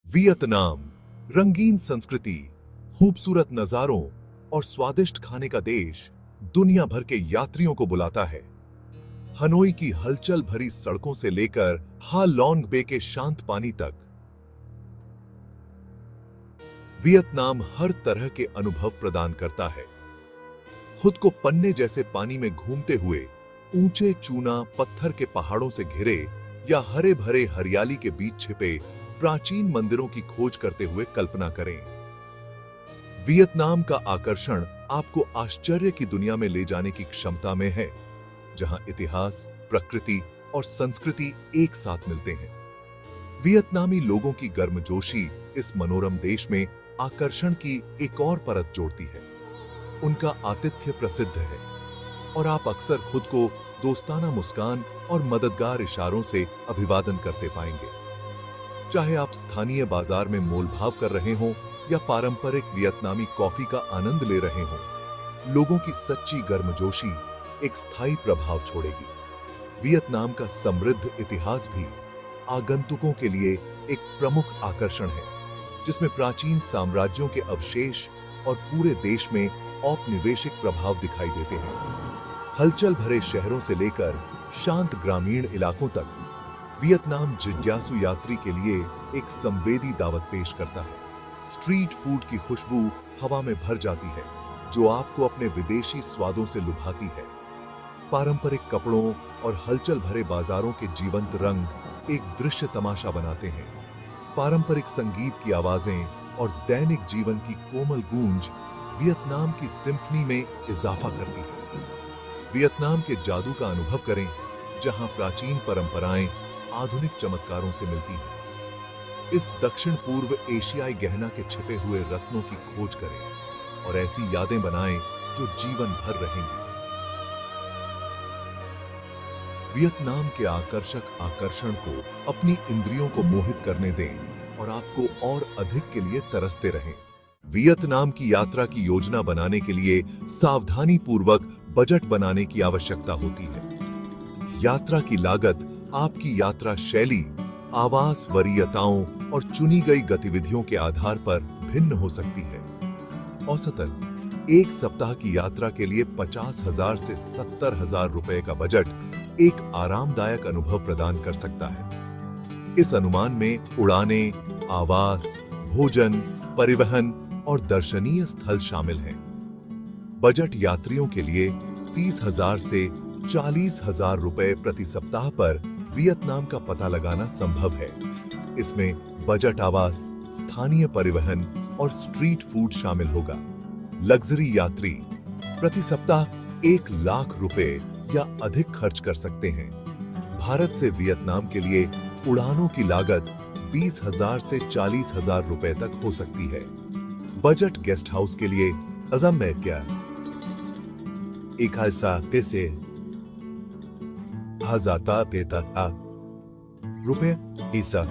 Vietnam रंगीन संस्कृति, खूबसूरत नजारों और स्वादिष्ट खाने का देश दुनिया भर के यात्रियों को बुलाता है। हनोई की हलचल भरी सड़कों से लेकर हा लॉन्ग बे के शांत पानी तक, वियतनाम हर तरह के अनुभव प्रदान करता है। खुद को पन्ने जैसे पानी में घूमते हुए, ऊंचे चूना पत्थर के पहाड़ों से घिरे या हरे भरे हरियाली के बीच छिपे प्राचीन मंदिरों की खोज करते हुए कल्पना करें। वियतनाम का आकर्षण आपको आश्चर्य की दुनिया में ले जाने की क्षमता में है, जहां इतिहास, प्रकृति और संस्कृति एक साथ मिलते हैं। वियतनामी लोगों की गर्मजोशी इस मनोरम देश में आकर्षण की एक और परत जोड़ती है। उनका आतिथ्य प्रसिद्ध है और आप अक्सर खुद को दोस्ताना मुस्कान और मददगार इशारों से अभिवादन करते पाएंगे। चाहे आप स्थानीय बाजार में मोलभाव कर रहे हों या पारंपरिक वियतनामी कॉफी का आनंद ले रहे हों, लोगों की सच्ची गर्मजोशी एक स्थायी प्रभाव छोड़ेगी। वियतनाम का समृद्ध इतिहास भी आगंतुकों के लिए एक प्रमुख आकर्षण है, जिसमें प्राचीन साम्राज्यों के अवशेष और पूरे देश में औपनिवेशिक प्रभाव दिखाई देते हैं। हलचल भरे शहरों से लेकर शांत ग्रामीण इलाकों तक, वियतनाम जिज्ञासु यात्री के लिए एक संवेदी दावत पेश करता है। स्ट्रीट फूड की खुशबू हवा में भर जाती है, जो आपको अपने विदेशी स्वादों से लुभाती है। पारंपरिक कपड़ों और हलचल भरे बाजारों के जीवंत रंग एक दृश्य तमाशा बनाते हैं। पारंपरिक संगीत की आवाजें और दैनिक जीवन की कोमल गूंज वियतनाम की सिम्फनी में इजाफा करती है। वियतनाम के जादू का अनुभव करें, जहां प्राचीन परंपराएं आधुनिक चमत्कारों से मिलती हैं। इस दक्षिण पूर्व एशियाई गहना के छिपे हुए रत्नों की खोज करें और ऐसी यादें बनाएं जो जीवन भर रहेंगी। वियतनाम के आकर्षक आकर्षण को अपनी इंद्रियों को मोहित करने दें और आपको और अधिक के लिए तरसते रहें। वियतनाम की यात्रा की योजना बनाने के लिए सावधानी पूर्वक बजट बनाने की आवश्यकता होती है। यात्रा की लागत आपकी यात्रा शैली, आवास वरीयताओं और चुनी गई गतिविधियों के आधार पर भिन्न हो सकती है। औसतन एक सप्ताह की यात्रा के लिए 50,000 से 70,000 रुपए का बजट एक आरामदायक अनुभव प्रदान कर सकता है। इस अनुमान में उड़ाने, आवास, भोजन, परिवहन और दर्शनीय स्थल शामिल हैं। बजट यात्रियों के लिए 30,000 से 40,000 रुपए प्रति सप्ताह पर वियतनाम का पता लगाना संभव है। इसमें बजट आवास, स्थानीय परिवहन और स्ट्रीट फूड शामिल होगा। लग्जरी यात्री प्रति सप्ताह 1 लाख रुपए या अधिक खर्च कर सकते हैं। भारत से वियतनाम के लिए उड़ानों की लागत 20,000 से 40,000 रुपए तक हो सकती है। बजट गेस्ट हाउस के लिए अजम में क्या एक ऐसा पैसे हजार पेता रुपए हिस्सा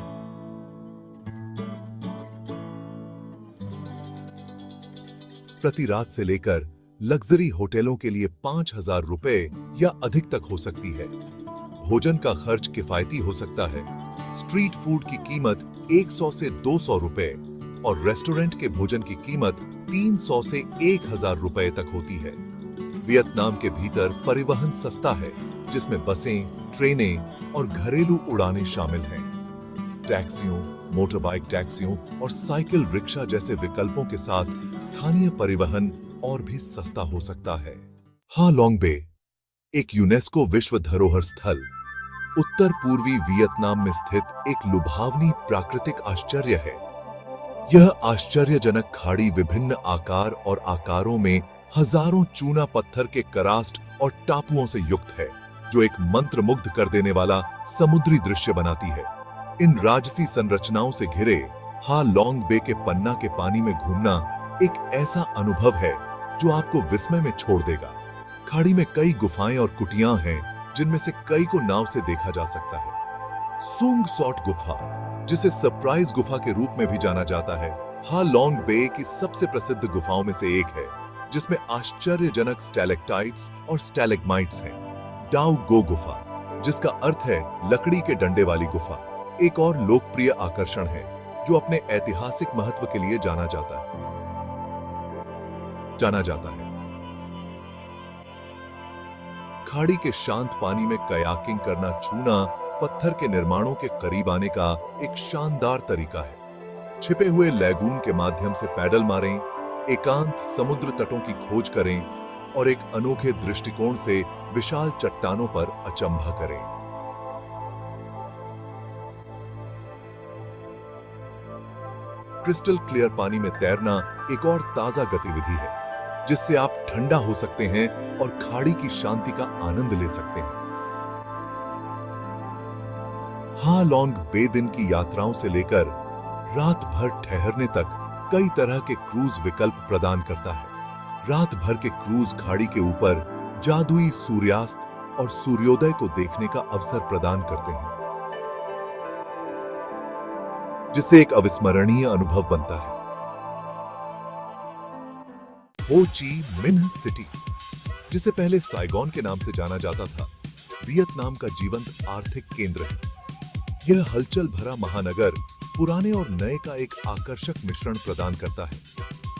प्रति रात से लेकर लग्जरी होटलों के लिए 5,000 रुपए या अधिक तक हो सकती है। भोजन का खर्च किफायती हो सकता है। स्ट्रीट फूड की कीमत 100 से 200 रुपए और रेस्टोरेंट के भोजन की कीमत 300 से 1,000 रुपए तक होती है। वियतनाम के भीतर परिवहन सस्ता है, जिसमें बसें, ट्रेनें और घरेलू उड़ानें शामिल हैं। टैक्सियों, मोटरबाइक टैक्सियों और साइकिल रिक्शा जैसे विकल्पों के साथ स्थानीय परिवहन और भी सस्ता हो सकता है। हा लॉन्ग बे एक यूनेस्को विश्व धरोहर स्थल, उत्तर पूर्वी वियतनाम में स्थित एक लुभावनी प्राकृतिक आश्चर्य है। यह आश्चर्यजनक खाड़ी विभिन्न आकार और आकारों में हजारों चूना पत्थर के करास्ट और टापुओं से युक्त है, जो एक मंत्रमुग्ध कर देने वाला समुद्री दृश्य बनाती है। इन राजसी संरचनाओं से घिरे हा लॉन्ग बे के पन्ना के पानी में घूमना एक ऐसा अनुभव है जो आपको विस्मय में छोड़ देगा। खाड़ी में कई गुफाएं और कुटियां हैं, जिनमें से कई को नाव से देखा जा सकता है। सुंग सॉट गुफा, जिसे सरप्राइज गुफा के रूप में भी जाना जाता है, हा लॉन्ग बे की सबसे प्रसिद्ध गुफाओं में से एक है, जिसमें आश्चर्यजनक स्टैलेक्टाइट्स और स्टैलेग्माइट्स हैं। डाउ गो गुफा, जिसका अर्थ है लकड़ी के डंडे वाली गुफा, एक और लोकप्रिय आकर्षण है, जो अपने ऐतिहासिक महत्व के लिए जाना जाता है। खाड़ी के शांत पानी में कयाकिंग करना, छूना पत्थर के निर्माणों के करीब आने का एक शानदार तरीका है। छिपे हुए लैगून के माध्यम से पैडल मारें, एकांत समुद्र तटों की खोज करें और एक अनोखे दृष्टिकोण से विशाल चट्टानों पर अचंभा करें। क्रिस्टल क्लियर पानी में तैरना एक और ताजा गतिविधि है, जिससे आप ठंडा हो सकते हैं और खाड़ी की शांति का आनंद ले सकते हैं। हा लॉन्ग बे दिन की यात्राओं से लेकर रात भर ठहरने तक कई तरह के क्रूज विकल्प प्रदान करता है। रात भर के क्रूज खाड़ी के ऊपर जादुई सूर्यास्त और सूर्योदय को देखने का अवसर प्रदान करते हैं, जिससे एक अविस्मरणीय अनुभव बनता है। हो ची मिन्ह सिटी, जिसे पहले साइगोन के नाम से जाना जाता था, वियतनाम का जीवंत आर्थिक केंद्र है। यह हलचल भरा महानगर पुराने और नए का एक आकर्षक मिश्रण प्रदान करता है,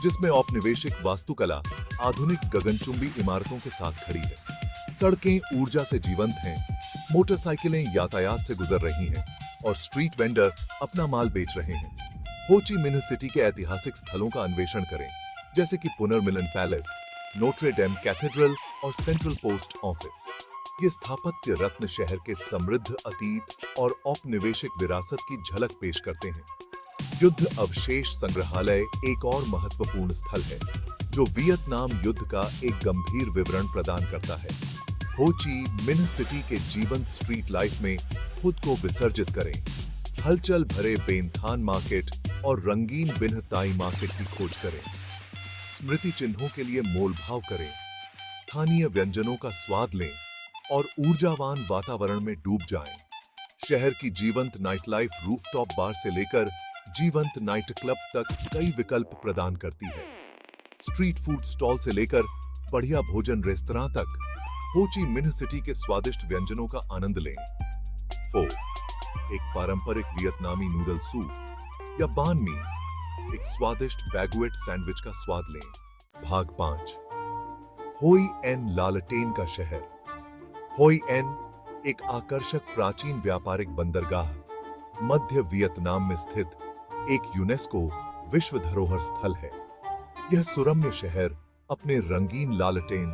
जिसमें औपनिवेशिक वास्तुकला आधुनिक गगनचुंबी इमारतों के साथ खड़ी है। सड़कें ऊर्जा से जीवंत हैं, मोटरसाइकिलें यातायात से गुजर रही हैं और स्ट्रीट वेंडर अपना माल बेच रहे हैं। हो ची मिन्ह सिटी के ऐतिहासिक स्थलों का अन्वेषण करें, जैसे कि पुनर्मिलन पैलेस, नोट्रे डेम कैथेड्रल और सेंट्रल पोस्ट ऑफिस। ये स्थापत्य रत्न शहर के समृद्ध अतीत और औपनिवेशिक विरासत की झलक पेश करते हैं। युद्ध अवशेष संग्रहालय एक और महत्वपूर्ण स्थल है, जो वियतनाम युद्ध का एक गंभीर विवरण प्रदान करता है। हो ची मिन्ह सिटी के जीवंत स्ट्रीट लाइफ में खुद को विसर्जित करें। हलचल भरे बेन थान मार्केट और रंगीन बिन्ह ताई मार्केट की खोज करें। स्मृति चिन्हों के लिए मोलभाव करें, स्थानीय व्यंजनों का स्वाद लें और ऊर्जावान वातावरण में डूब जाएं। शहर की जीवंत नाइट लाइफ रूफटॉप बार से लेकर जीवंत नाइट क्लब तक कई विकल्प प्रदान करती है। स्ट्रीट फूड स्टॉल से लेकर बढ़िया भोजन रेस्तरां तक हो ची मिन्ह सिटी के स्वादिष्ट व्यंजनों का आनंद लें। फो, एक पारंपरिक वियतनामी नूडल सूप, या बान मी, एक स्वादिष्ट बैगुएट सैंडविच का स्वाद लें। भाग 5, होई एन लालटेन का शहर। होई एन एक आकर्षक प्राचीन व्यापारिक बंदरगाह, मध्य वियतनाम में स्थित एक यूनेस्को विश्व धरोहर स्थल है। यह सुरम्य शहर अपने रंगीन लालटेन,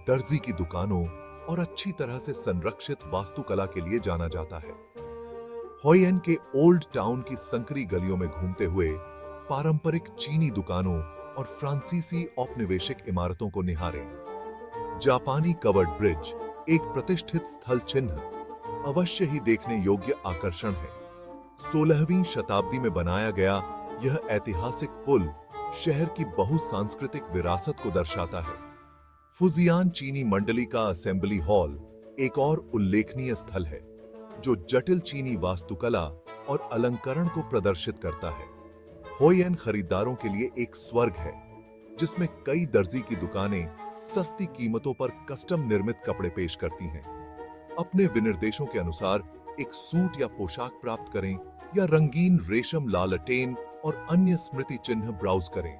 दर्जी की दुकानों और अच्छी तरह से संरक्षित वास्तुकला के लिए जाना जाता है। होई एन के ओल्ड टाउन की संकरी गलियों में घूमते हुए पारंपरिक चीनी दुकानों और फ्रांसीसी औपनिवेशिक इमारतों को निहारें। जापानी कवर्ड ब्रिज एक प्रतिष्ठित स्थल चिन्ह अवश्य ही देखने योग्य आकर्षण है। 16वीं शताब्दी में बनाया गया यह ऐतिहासिक पुल शहर की बहुसांस्कृतिक विरासत को दर्शाता है। फुजियान चीनी मंडली का असेंबली हॉल एक और उल्लेखनीय स्थल है, जो जटिल चीनी वास्तुकला और अलंकरण को प्रदर्शित करता है। होई एन खरीदारों के लिए एक स्वर्ग है, जिसमें कई दर्जी की दुकानें सस्ती कीमतों पर कस्टम निर्मित कपड़े पेश करती हैं। अपने विनिर्देशों के अनुसार एक सूट या पोशाक प्राप्त करें या रंगीन रेशम लालटेन और अन्य स्मृति चिन्ह ब्राउज करें।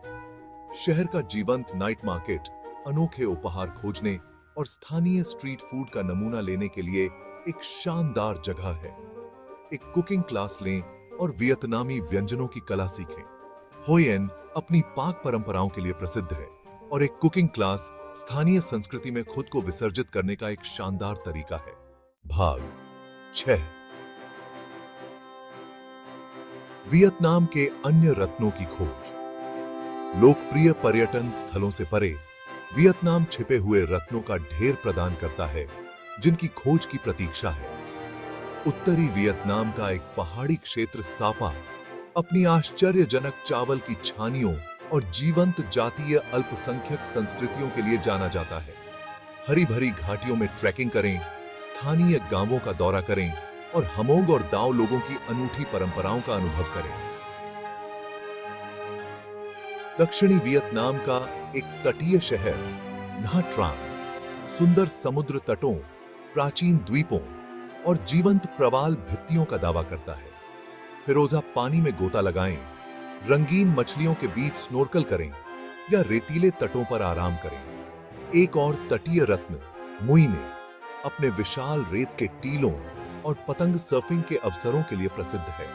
शहर का जीवंत नाइट मार्केट अनोखे उपहार खोजने और स्थानीय स्ट्रीट फूड का नमूना लेने के लिए एक शानदार जगह है। एक कुकिंग क्लास लें और वियतनामी व्यंजनों की कला सीखें। होई एन अपनी पाक परंपराओं के लिए प्रसिद्ध है और एक कुकिंग क्लास स्थानीय संस्कृति में खुद को विसर्जित करने का एक शानदार तरीका है। भाग 6, वियतनाम के अन्य रत्नों की खोज। लोकप्रिय पर्यटन स्थलों से परे वियतनाम छिपे हुए रत्नों का ढेर प्रदान करता है, जिनकी खोज की प्रतीक्षा है। उत्तरी वियतनाम का एक पहाड़ी क्षेत्र सापा अपनी आश्चर्यजनक चावल की छानियों और जीवंत जातीय अल्पसंख्यक संस्कृतियों के लिए जाना जाता है। हरी भरी घाटियों में ट्रैकिंग करें, स्थानीय गांवों का दौरा करें और हमोंग और दाओ लोगों की अनूठी परंपराओं का अनुभव करें। दक्षिणी वियतनाम का एक तटीय शहर nha Trang सुंदर समुद्र तटों, प्राचीन द्वीपों और जीवंत प्रवाल भित्तियों का दावा करता है। फिरोजा पानी में गोता लगाएं, रंगीन मछलियों के बीच स्नोर्कल करें या रेतीले तटों पर आराम करें। एक और तटीय रत्न मुई ने अपने विशाल रेत के टीलों और पतंग सर्फिंग के अवसरों के लिए प्रसिद्ध है।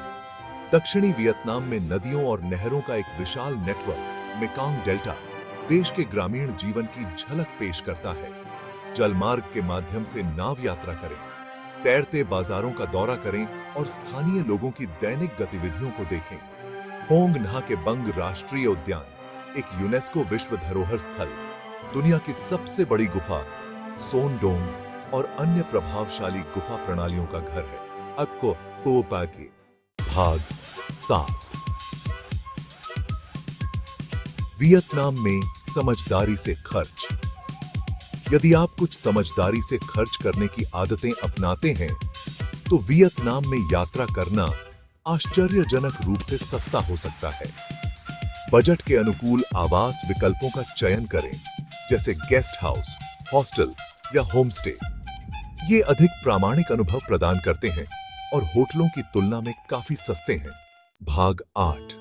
दक्षिणी वियतनाम में नदियों और नहरों का एक विशाल नेटवर्क मेकांग डेल्टा देश के ग्रामीण जीवन की झलक पेश करता है। जलमार्ग के माध्यम से नाव यात्रा करें, तैरते बाजारों का दौरा करें और स्थानीय लोगों की दैनिक गतिविधियों को देखें। फोंग nha के बंग राष्ट्रीय उद्यान एक यूनेस्को विश्व धरोहर स्थल, दुनिया की सबसे बड़ी गुफा सोन डोंग और अन्य प्रभावशाली गुफा प्रणालियों का घर है। आपको पोपाके भाग 7 वियतनाम में समझदारी से खर्च। यदि आप कुछ समझदारी से खर्च करने की आदतें अपनाते हैं तो वियतनाम में यात्रा करना आश्चर्यजनक रूप से सस्ता हो सकता है। बजट के अनुकूल आवास विकल्पों का चयन करें, जैसे गेस्ट हाउस, हॉस्टल या होमस्टे। ये अधिक प्रामाणिक अनुभव प्रदान करते हैं और होटलों की तुलना में काफी सस्ते हैं। भाग 8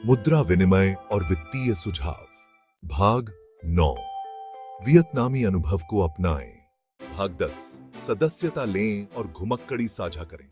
मुद्रा विनिमय और वित्तीय सुझाव। भाग 9 वियतनामी अनुभव को अपनाएं। भाग 10 सदस्यता लें और घुमक्कड़ी साझा करें।